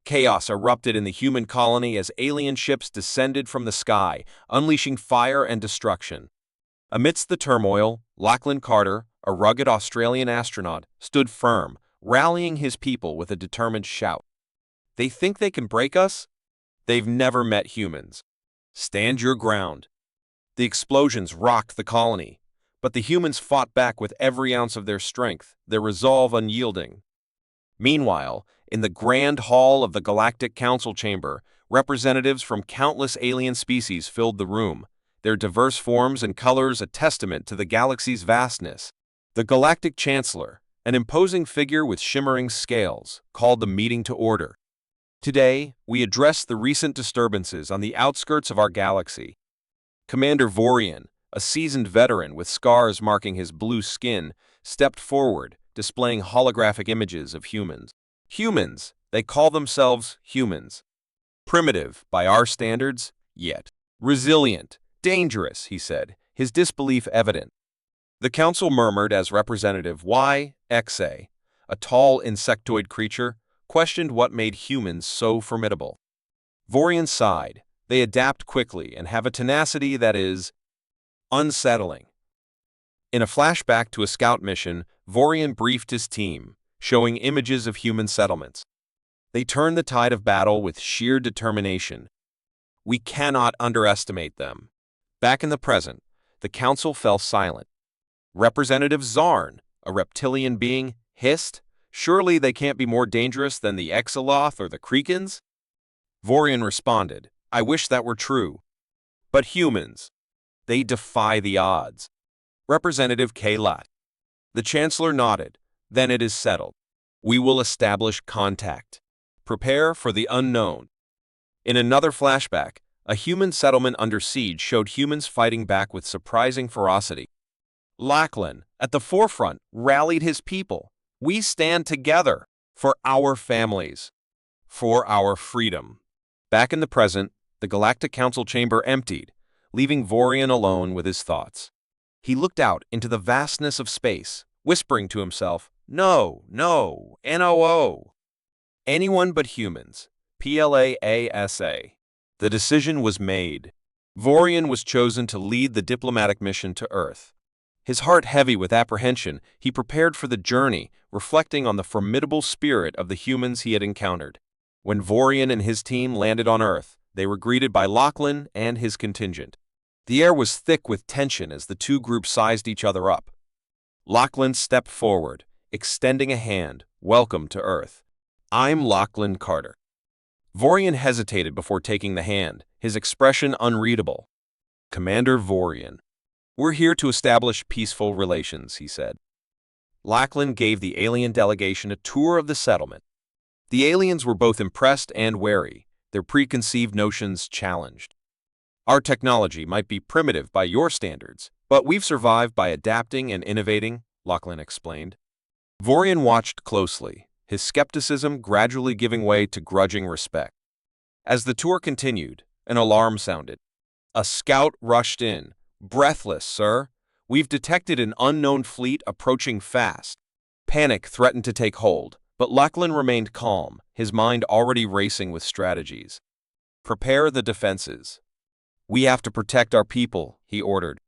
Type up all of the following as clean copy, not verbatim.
Chaos erupted in the human colony as alien ships descended from the sky, unleashing fire and destruction. Amidst the turmoil, Lachlan Carter, a rugged Australian astronaut, stood firm, rallying his people with a determined shout. "They think they can break us? They've never met humans. Stand your ground." The explosions rocked the colony, but the humans fought back with every ounce of their strength, their resolve unyielding. Meanwhile, in the grand hall of the Galactic Council chamber, representatives from countless alien species filled the room, their diverse forms and colors a testament to the galaxy's vastness. The Galactic Chancellor, an imposing figure with shimmering scales, called the meeting to order. "Today, we address the recent disturbances on the outskirts of our galaxy." Commander Vorian, a seasoned veteran with scars marking his blue skin, stepped forward, displaying holographic images of humans. Humans, they call themselves humans. Primitive by our standards, yet resilient, dangerous, he said, his disbelief evident. The council murmured as Representative YXA, a tall insectoid creature, questioned what made humans so formidable. Vorian sighed. They adapt quickly and have a tenacity that is unsettling. In a flashback to a scout mission, Vorian briefed his team, showing images of human settlements. They turned the tide of battle with sheer determination. "We cannot underestimate them." Back in the present, the council fell silent. Representative Zarn, a reptilian being, hissed, "Surely they can't be more dangerous than the Exaloth or the Krekins?" Vorian responded, "I wish that were true. But humans, they defy the odds." Representative Kaylat. The Chancellor nodded. "Then it is settled. We will establish contact. Prepare for the unknown." In another flashback, a human settlement under siege showed humans fighting back with surprising ferocity. Lachlan, at the forefront, rallied his people. "We stand together for our families, for our freedom." Back in the present, the Galactic Council chamber emptied, leaving Vorian alone with his thoughts. He looked out into the vastness of space, whispering to himself, "No, no, NOO. Anyone but humans. PLAASA." The decision was made. Vorian was chosen to lead the diplomatic mission to Earth. His heart heavy with apprehension, he prepared for the journey, reflecting on the formidable spirit of the humans he had encountered. When Vorian and his team landed on Earth, they were greeted by Lachlan and his contingent. The air was thick with tension as the two groups sized each other up. Lachlan stepped forward, extending a hand, "Welcome to Earth. I'm Lachlan Carter." Vorian hesitated before taking the hand, his expression unreadable. "Commander Vorian, we're here to establish peaceful relations," he said. Lachlan gave the alien delegation a tour of the settlement. The aliens were both impressed and wary, their preconceived notions challenged. "Our technology might be primitive by your standards, but we've survived by adapting and innovating," Lachlan explained. Vorian watched closely, his skepticism gradually giving way to grudging respect. As the tour continued, an alarm sounded. A scout rushed in. "Breathless, sir. We've detected an unknown fleet approaching fast." Panic threatened to take hold, but Lachlan remained calm, his mind already racing with strategies. "Prepare the defenses. We have to protect our people," he ordered.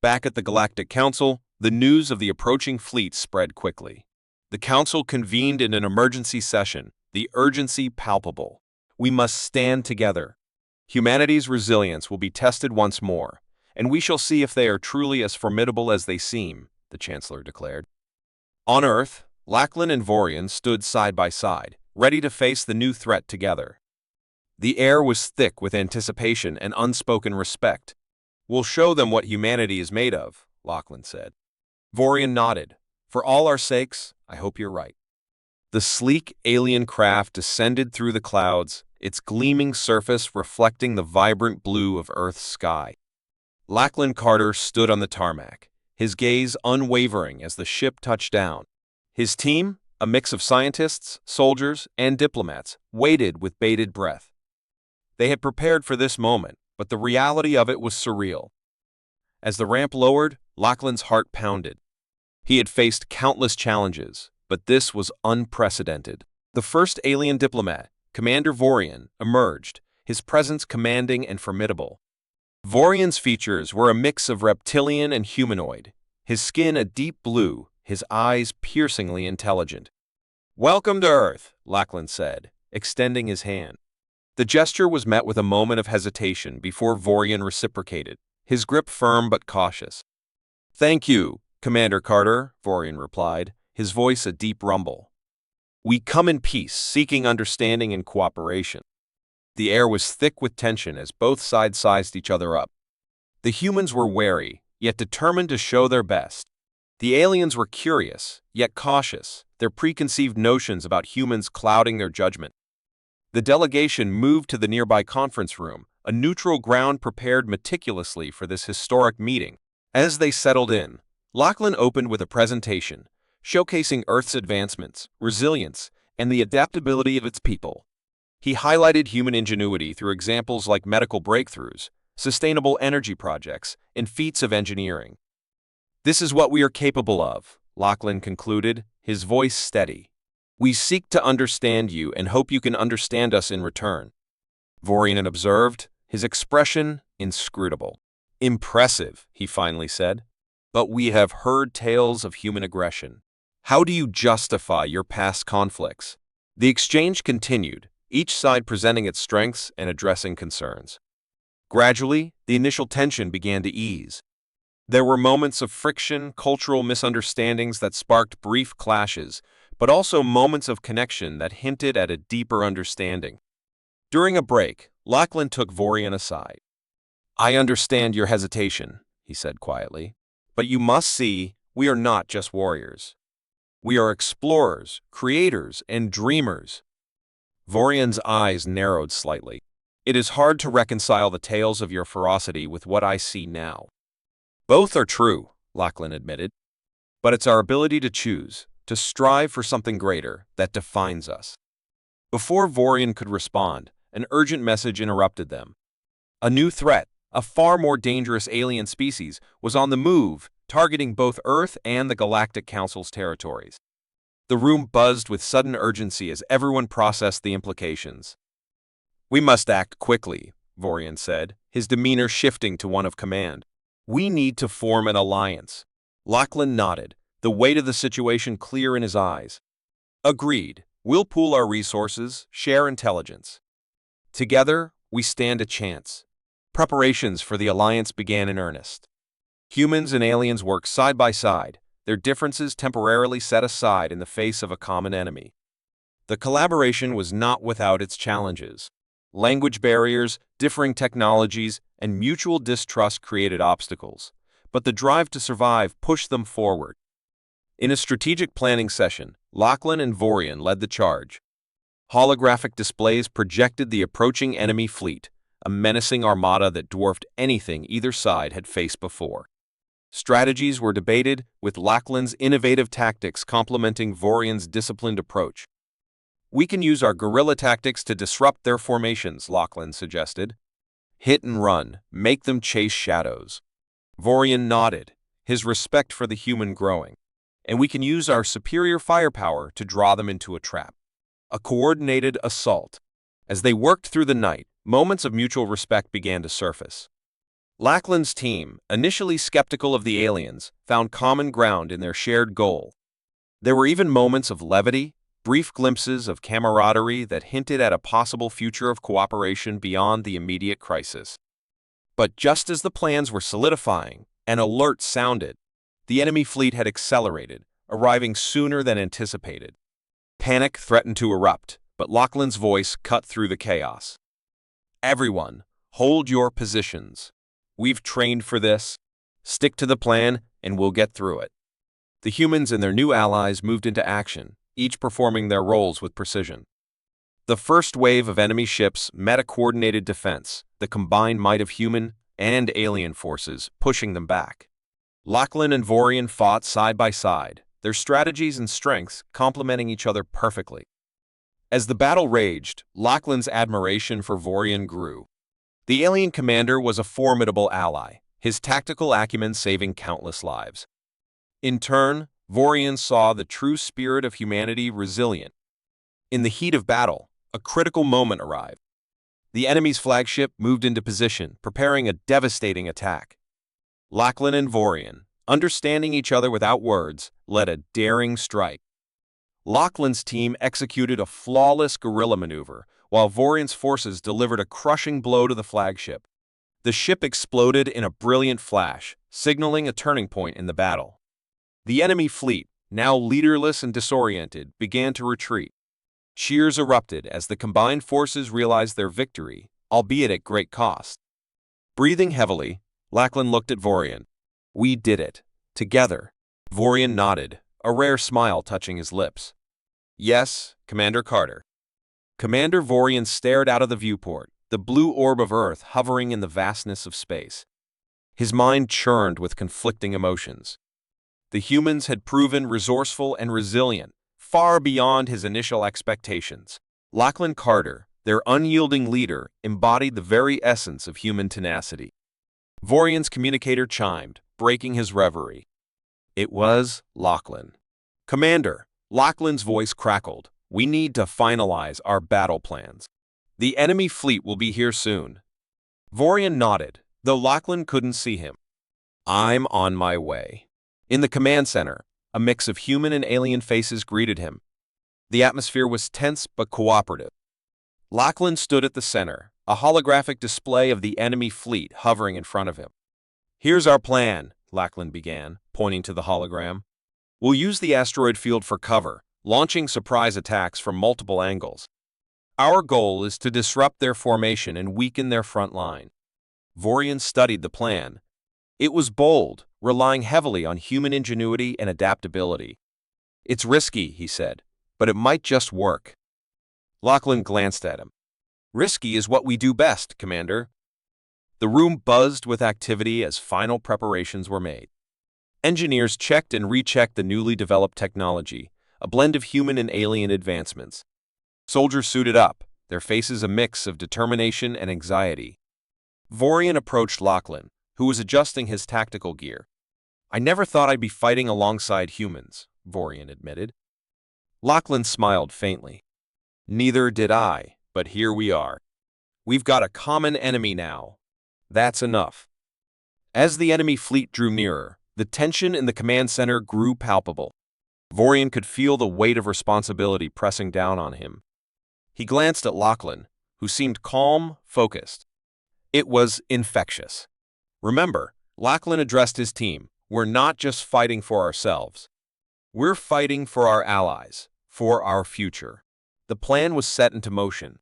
Back at the Galactic Council, the news of the approaching fleet spread quickly. The Council convened in an emergency session, the urgency palpable. "We must stand together. Humanity's resilience will be tested once more, and we shall see if they are truly as formidable as they seem," the Chancellor declared. On Earth, Lachlan and Vorian stood side by side, ready to face the new threat together. The air was thick with anticipation and unspoken respect. "We'll show them what humanity is made of," Lachlan said. Vorian nodded. "For all our sakes, I hope you're right." The sleek alien craft descended through the clouds, its gleaming surface reflecting the vibrant blue of Earth's sky. Lachlan Carter stood on the tarmac, his gaze unwavering as the ship touched down. His team, a mix of scientists, soldiers, and diplomats, waited with bated breath. They had prepared for this moment, but the reality of it was surreal. As the ramp lowered, Lachlan's heart pounded. He had faced countless challenges, but this was unprecedented. The first alien diplomat, Commander Vorian emerged, his presence commanding and formidable. Vorian's features were a mix of reptilian and humanoid, his skin a deep blue, his eyes piercingly intelligent. "Welcome to Earth," Lachlan said, extending his hand. The gesture was met with a moment of hesitation before Vorian reciprocated, his grip firm but cautious. "Thank you, Commander Carter," Vorian replied, his voice a deep rumble. "We come in peace, seeking understanding and cooperation." The air was thick with tension as both sides sized each other up. The humans were wary, yet determined to show their best. The aliens were curious, yet cautious, their preconceived notions about humans clouding their judgment. The delegation moved to the nearby conference room, a neutral ground prepared meticulously for this historic meeting. As they settled in, Lachlan opened with a presentation, showcasing Earth's advancements, resilience, and the adaptability of its people. He highlighted human ingenuity through examples like medical breakthroughs, sustainable energy projects, and feats of engineering. "This is what we are capable of," Lachlan concluded, his voice steady. "We seek to understand you and hope you can understand us in return." Vorian observed, his expression inscrutable. "Impressive," he finally said. "But we have heard tales of human aggression. How do you justify your past conflicts?" The exchange continued, each side presenting its strengths and addressing concerns. Gradually, the initial tension began to ease. There were moments of friction, cultural misunderstandings that sparked brief clashes, but also moments of connection that hinted at a deeper understanding. During a break, Lachlan took Vorian aside. "I understand your hesitation," he said quietly, "but you must see, we are not just warriors. We are explorers, creators, and dreamers." Vorian's eyes narrowed slightly. "It is hard to reconcile the tales of your ferocity with what I see now." "Both are true," Lachlan admitted. "But it's our ability to choose, to strive for something greater, that defines us." Before Vorian could respond, an urgent message interrupted them. A new threat, a far more dangerous alien species, was on the move, targeting both Earth and the Galactic Council's territories. The room buzzed with sudden urgency as everyone processed the implications. "We must act quickly," Vorian said, his demeanor shifting to one of command. "We need to form an alliance." Lachlan nodded, the weight of the situation clear in his eyes. "Agreed. We'll pool our resources, share intelligence. Together, we stand a chance." Preparations for the alliance began in earnest. Humans and aliens worked side by side, their differences temporarily set aside in the face of a common enemy. The collaboration was not without its challenges. Language barriers, differing technologies, and mutual distrust created obstacles, but the drive to survive pushed them forward. In a strategic planning session, Lachlan and Vorian led the charge. Holographic displays projected the approaching enemy fleet, a menacing armada that dwarfed anything either side had faced before. Strategies were debated, with Lachlan's innovative tactics complementing Vorian's disciplined approach. "We can use our guerrilla tactics to disrupt their formations," Lachlan suggested. "Hit and run, make them chase shadows." Vorian nodded, his respect for the human growing. "And we can use our superior firepower to draw them into a trap." A coordinated assault. As they worked through the night, moments of mutual respect began to surface. Lachlan's team, initially skeptical of the aliens, found common ground in their shared goal. There were even moments of levity, brief glimpses of camaraderie that hinted at a possible future of cooperation beyond the immediate crisis. But just as the plans were solidifying, an alert sounded. The enemy fleet had accelerated, arriving sooner than anticipated. Panic threatened to erupt, but Lachlan's voice cut through the chaos. "Everyone, hold your positions. We've trained for this. Stick to the plan, and we'll get through it." The humans and their new allies moved into action, each performing their roles with precision. The first wave of enemy ships met a coordinated defense, the combined might of human and alien forces pushing them back. Lachlan and Vorian fought side by side, their strategies and strengths complementing each other perfectly. As the battle raged, Lachlan's admiration for Vorian grew. The alien commander was a formidable ally, his tactical acumen saving countless lives. In turn, Vorian saw the true spirit of humanity resilient. In the heat of battle, a critical moment arrived. The enemy's flagship moved into position, preparing a devastating attack. Lachlan and Vorian, understanding each other without words, led a daring strike. Lachlan's team executed a flawless guerrilla maneuver, while Vorian's forces delivered a crushing blow to the flagship. The ship exploded in a brilliant flash, signaling a turning point in the battle. The enemy fleet, now leaderless and disoriented, began to retreat. Cheers erupted as the combined forces realized their victory, albeit at great cost. Breathing heavily, Lachlan looked at Vorian. "We did it. Together." Vorian nodded, a rare smile touching his lips. "Yes, Commander Carter." Commander Vorian stared out of the viewport, the blue orb of Earth hovering in the vastness of space. His mind churned with conflicting emotions. The humans had proven resourceful and resilient, far beyond his initial expectations. Lachlan Carter, their unyielding leader, embodied the very essence of human tenacity. Vorian's communicator chimed, breaking his reverie. It was Lachlan. "Commander," Lachlan's voice crackled. "We need to finalize our battle plans. The enemy fleet will be here soon." Vorian nodded, though Lachlan couldn't see him. "I'm on my way." In the command center, a mix of human and alien faces greeted him. The atmosphere was tense but cooperative. Lachlan stood at the center, a holographic display of the enemy fleet hovering in front of him. "Here's our plan," Lachlan began, pointing to the hologram. "We'll use the asteroid field for cover, launching surprise attacks from multiple angles. Our goal is to disrupt their formation and weaken their front line." Vorian studied the plan. It was bold, relying heavily on human ingenuity and adaptability. "It's risky," he said, "but it might just work." Lachlan glanced at him. "Risky is what we do best, Commander." The room buzzed with activity as final preparations were made. Engineers checked and rechecked the newly developed technology, a blend of human and alien advancements. Soldiers suited up, their faces a mix of determination and anxiety. Vorian approached Lachlan, who was adjusting his tactical gear. "I never thought I'd be fighting alongside humans," Vorian admitted. Lachlan smiled faintly. "Neither did I, but here we are. We've got a common enemy now. That's enough." As the enemy fleet drew nearer, the tension in the command center grew palpable. Vorian could feel the weight of responsibility pressing down on him. He glanced at Lachlan, who seemed calm, focused. It was infectious. "Remember," Lachlan addressed his team, "we're not just fighting for ourselves. We're fighting for our allies, for our future." The plan was set into motion.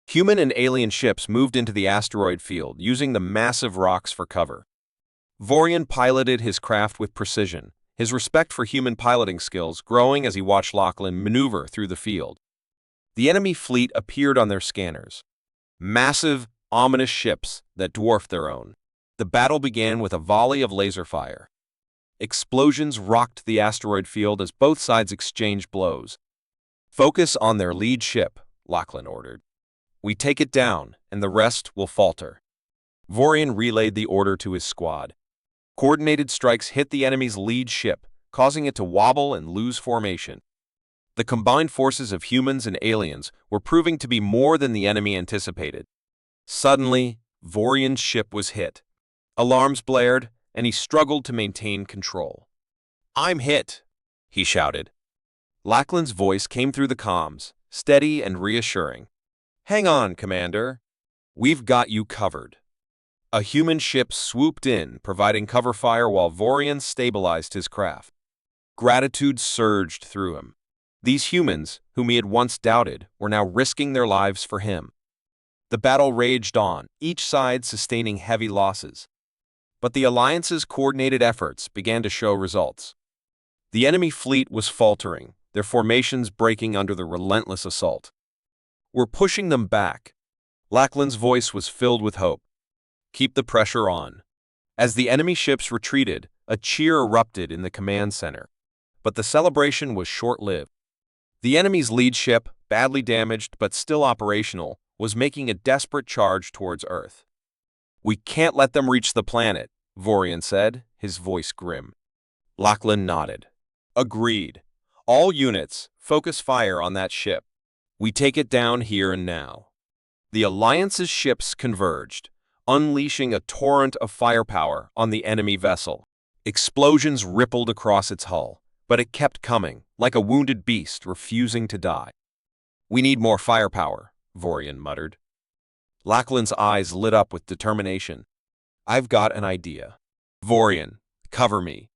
Human and alien ships moved into the asteroid field, using the massive rocks for cover. Vorian piloted his craft with precision, his respect for human piloting skills growing as he watched Lachlan maneuver through the field. The enemy fleet appeared on their scanners. Massive, ominous ships that dwarfed their own. The battle began with a volley of laser fire. Explosions rocked the asteroid field as both sides exchanged blows. "Focus on their lead ship," Lachlan ordered. "We take it down, and the rest will falter." Vorian relayed the order to his squad. Coordinated strikes hit the enemy's lead ship, causing it to wobble and lose formation. The combined forces of humans and aliens were proving to be more than the enemy anticipated. Suddenly, Vorian's ship was hit. Alarms blared, and he struggled to maintain control. "I'm hit," he shouted. Lachlan's voice came through the comms, steady and reassuring. "Hang on, Commander. We've got you covered." A human ship swooped in, providing cover fire while Vorian stabilized his craft. Gratitude surged through him. These humans, whom he had once doubted, were now risking their lives for him. The battle raged on, each side sustaining heavy losses. But the Alliance's coordinated efforts began to show results. The enemy fleet was faltering, their formations breaking under the relentless assault. "We're pushing them back." Lachlan's voice was filled with hope. "Keep the pressure on." As the enemy ships retreated, a cheer erupted in the command center. But the celebration was short-lived. The enemy's lead ship, badly damaged but still operational, was making a desperate charge towards Earth. "We can't let them reach the planet," Vorian said, his voice grim. Lachlan nodded. "Agreed. All units, focus fire on that ship." We take it down here and now. The Alliance's ships converged, unleashing a torrent of firepower on the enemy vessel. Explosions rippled across its hull, but it kept coming, like a wounded beast refusing to die. "We need more firepower," Vorian muttered. Lachlan's eyes lit up with determination. "I've got an idea." "Vorian, cover me."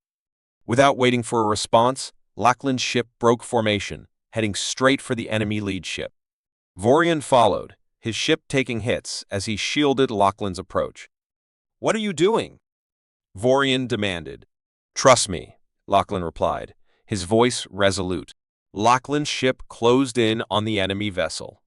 Without waiting for a response, Lachlan's ship broke formation, heading straight for the enemy lead ship. Vorian followed, his ship taking hits as he shielded Lachlan's approach. "What are you doing?" Vorian demanded. "Trust me," Lachlan replied, his voice resolute. Lachlan's ship closed in on the enemy vessel.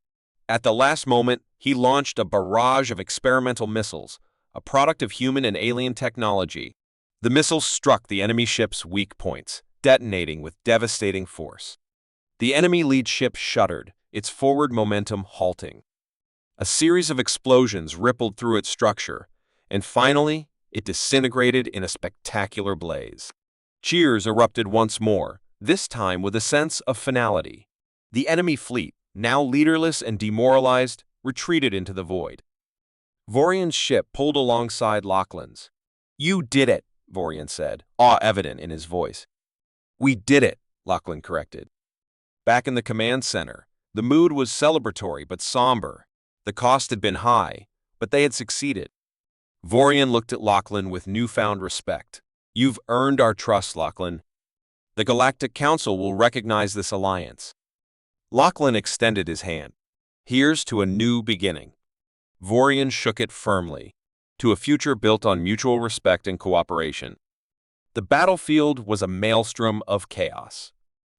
At the last moment, he launched a barrage of experimental missiles, a product of human and alien technology. The missiles struck the enemy ship's weak points, detonating with devastating force. The enemy lead ship shuddered, its forward momentum halting. A series of explosions rippled through its structure, and finally, it disintegrated in a spectacular blaze. Cheers erupted once more, this time with a sense of finality. The enemy fleet, now leaderless and demoralized, retreated into the void. Vorian's ship pulled alongside Lachlan's. "You did it," Vorian said, awe evident in his voice. "We did it," Lachlan corrected. Back in the command center, the mood was celebratory but somber. The cost had been high, but they had succeeded. Vorian looked at Lachlan with newfound respect. "You've earned our trust, Lachlan. The Galactic Council will recognize this alliance." Lachlan extended his hand. "Here's to a new beginning." Vorian shook it firmly, to a future built on mutual respect and cooperation. The battlefield was a maelstrom of chaos.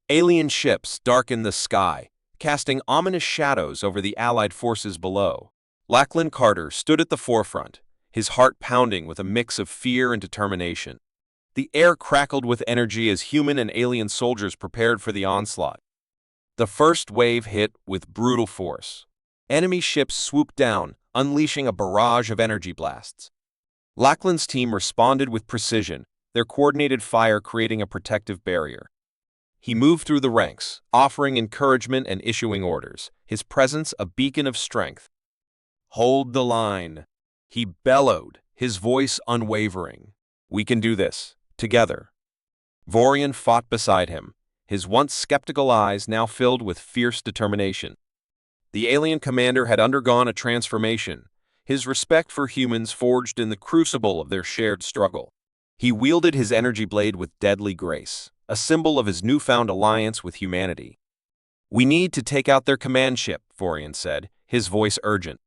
Alien ships darkened the sky, casting ominous shadows over the Allied forces below. Lachlan Carter stood at the forefront, his heart pounding with a mix of fear and determination. The air crackled with energy as human and alien soldiers prepared for the onslaught. The first wave hit with brutal force. Enemy ships swooped down, unleashing a barrage of energy blasts. Lachlan's team responded with precision, their coordinated fire creating a protective barrier. He moved through the ranks, offering encouragement and issuing orders, his presence a beacon of strength. "Hold the line," he bellowed, his voice unwavering. "We can do this, together." Vorian fought beside him, his once skeptical eyes now filled with fierce determination. The alien commander had undergone a transformation, his respect for humans forged in the crucible of their shared struggle. He wielded his energy blade with deadly grace, a symbol of his newfound alliance with humanity. "We need to take out their command ship," Vorian said, his voice urgent.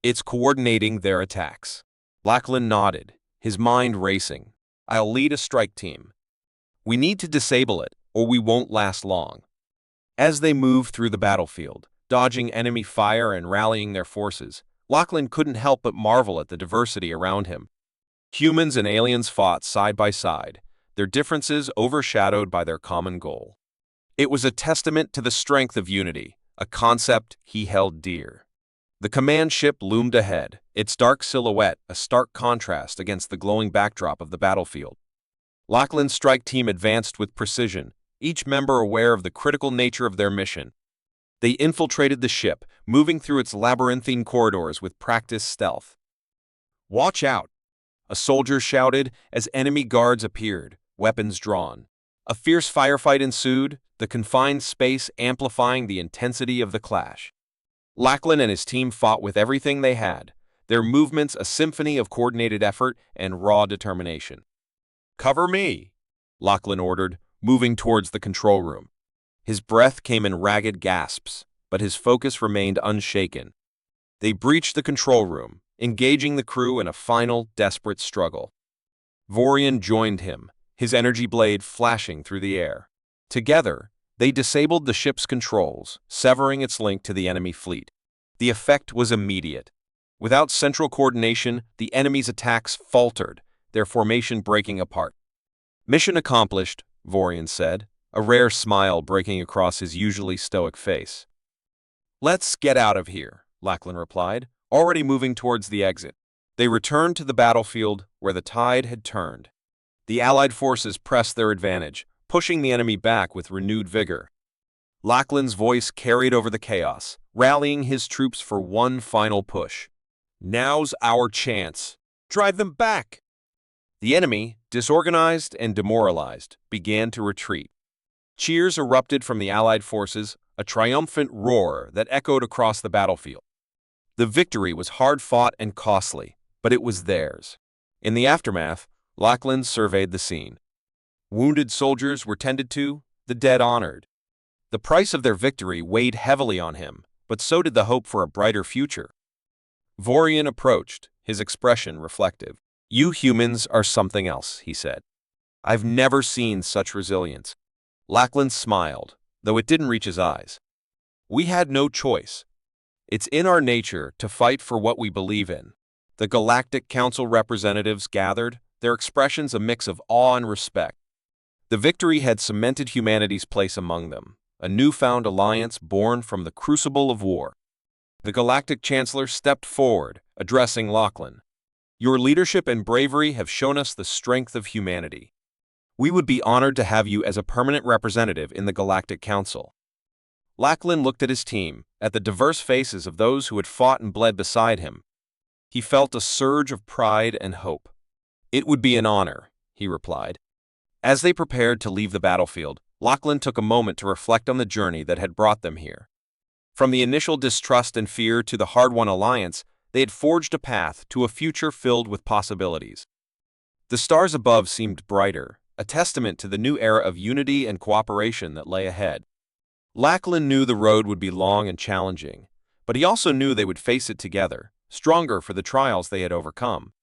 "It's coordinating their attacks." Lachlan nodded, his mind racing. "I'll lead a strike team. We need to disable it, or we won't last long." As they moved through the battlefield, dodging enemy fire and rallying their forces, Lachlan couldn't help but marvel at the diversity around him. Humans and aliens fought side by side, their differences overshadowed by their common goal. It was a testament to the strength of unity, a concept he held dear. The command ship loomed ahead, its dark silhouette a stark contrast against the glowing backdrop of the battlefield. Lachlan's strike team advanced with precision, each member aware of the critical nature of their mission. They infiltrated the ship, moving through its labyrinthine corridors with practiced stealth. "Watch out!" a soldier shouted as enemy guards appeared, weapons drawn. A fierce firefight ensued, the confined space amplifying the intensity of the clash. Lachlan and his team fought with everything they had, their movements a symphony of coordinated effort and raw determination. "Cover me," Lachlan ordered, moving towards the control room. His breath came in ragged gasps, but his focus remained unshaken. They breached the control room, engaging the crew in a final, desperate struggle. Vorian joined him, his energy blade flashing through the air. Together, they disabled the ship's controls, severing its link to the enemy fleet. The effect was immediate. Without central coordination, the enemy's attacks faltered, their formation breaking apart. "Mission accomplished," Vorian said, a rare smile breaking across his usually stoic face. "Let's get out of here," Lachlan replied, already moving towards the exit. They returned to the battlefield where the tide had turned. The Allied forces pressed their advantage, pushing the enemy back with renewed vigor. Lachlan's voice carried over the chaos, rallying his troops for one final push. Now's our chance. Drive them back! The enemy, disorganized and demoralized, began to retreat. Cheers erupted from the Allied forces, a triumphant roar that echoed across the battlefield. The victory was hard-fought and costly, but it was theirs. In the aftermath, Lachlan surveyed the scene. Wounded soldiers were tended to, the dead honored. The price of their victory weighed heavily on him, but so did the hope for a brighter future. Vorian approached, his expression reflective. "You humans are something else," he said. "I've never seen such resilience." Lachlan smiled, though it didn't reach his eyes. "We had no choice. It's in our nature to fight for what we believe in." The Galactic Council representatives gathered, their expressions a mix of awe and respect. The victory had cemented humanity's place among them, a newfound alliance born from the crucible of war. The Galactic Chancellor stepped forward, addressing Lachlan. "Your leadership and bravery have shown us the strength of humanity. We would be honored to have you as a permanent representative in the Galactic Council." Lachlan looked at his team, at the diverse faces of those who had fought and bled beside him. He felt a surge of pride and hope. "It would be an honor," he replied. As they prepared to leave the battlefield, Lachlan took a moment to reflect on the journey that had brought them here. From the initial distrust and fear to the hard-won alliance, they had forged a path to a future filled with possibilities. The stars above seemed brighter, a testament to the new era of unity and cooperation that lay ahead. Lachlan knew the road would be long and challenging, but he also knew they would face it together, stronger for the trials they had overcome.